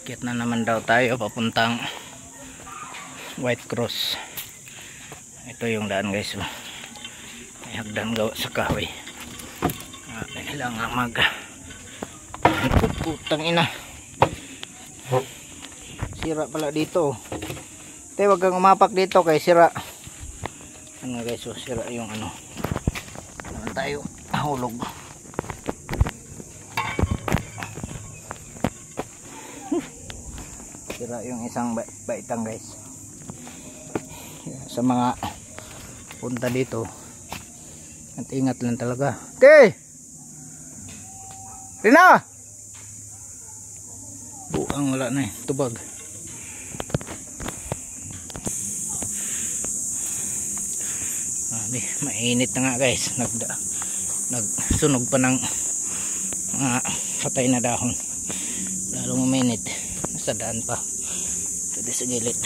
Akit na naman daw tayo papuntang White Cross. Ito yung daan guys. May hagdan gawa sa kahoy. Kailangan mag putang ina. Sira pala dito. Te, wag kang umapak dito kay sira. Ano guys, sira yung ano. Naman tayo hulog. Sira yung isang baitang guys. Sa mga punta dito, at ingat lang talaga. Okay, Rina, buang wala na tubag. Mainit na nga guys, nagsunog pa ng mga patay na dahon, lalong uminit. Nasa daan pa pwede sa gilid.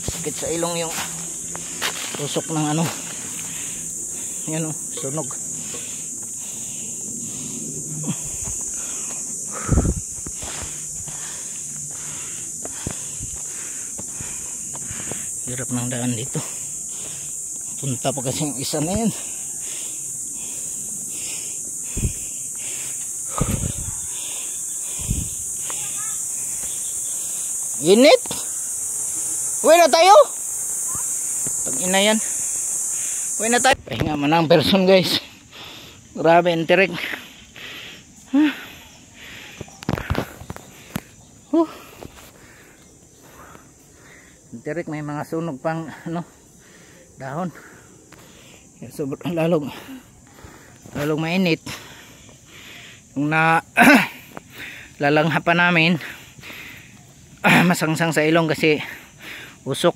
Sakit sa ilong yung tusok ng ano yan o, sunog. Hirap ng daan dito, punta pa kasi yung isa na yan. Init. Uwi na tayo. Pag ina yan. Uwi na tayo. Pahinga man ang person guys. Grabe ang tirik. Ang tirik, may mga sunog pang ano, dahon. Sobrang lalong mainit. Kung na lalanghapan namin, masangsang sa ilong kasi usok.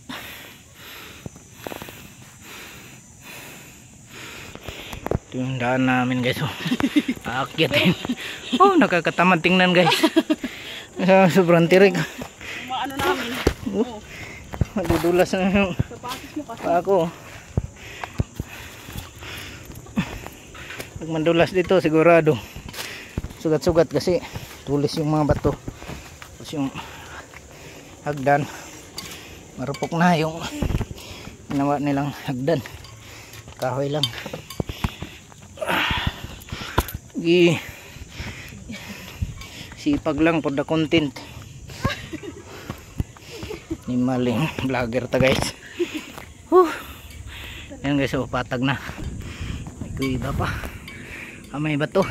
Ito yung daan namin guys. Aakyatin. Oh, nakakatamad tingnan guys. Sobrang tirik. Ano namin? Madudulas na yung pa ako. Pag mandulas dito sigurado sugat-sugat kasi tulis yung mga bato. Tapos yung hagdan marupok na yung ginawa nilang hagdan, kahoy lang. Sipag lang for the content. Ni maling vlogger ta guys. Yan guys, patag na. May kuiba pa. May bato.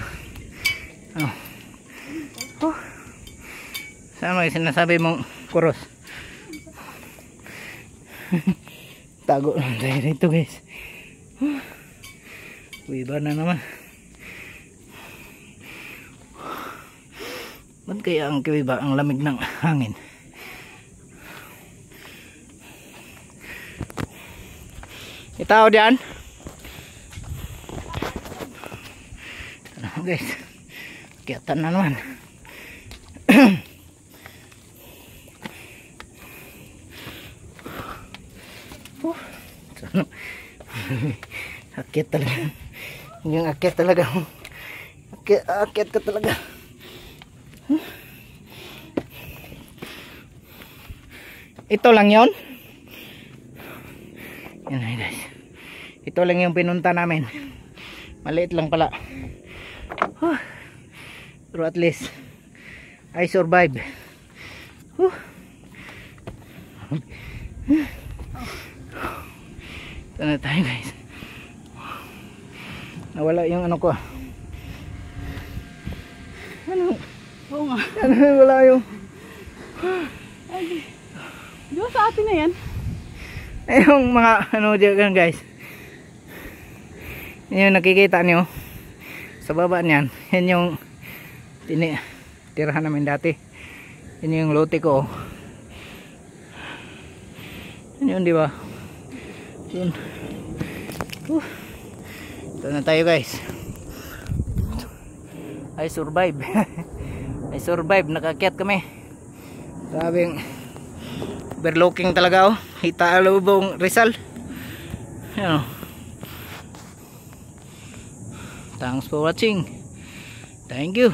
Sama yung sinasabi mong kuros. Tago lang tayo dito guys. Kuiba na naman. Ba't kaya ang kuiba? Ang lamig ng hangin. Itaw diyan. Ano guys, kiyatan na naman. Akyat talaga. Yung akyat talaga. Akyat ka talaga. Ito lang yon. Yan guys, ito lang yung pinunta namin. Maliit lang pala, pero at least I survive. Ito na tayo guys. Nawala yung ano ko. Ano? Oo nga. Wala yung di ba sa atin na yan? Yung mga ano dyan guys, yun yung nakikita nyo sa baba niyan, yan yung tirahan namin dati. Yan yung lote ko. Yan yun, di ba? Yun. Ito na tayo guys. I survive. I survive, nakakyat kami. Grabing overlooking talaga oh. Hita Lubong Rizal. Yan oh. Thanks for watching. Thank you.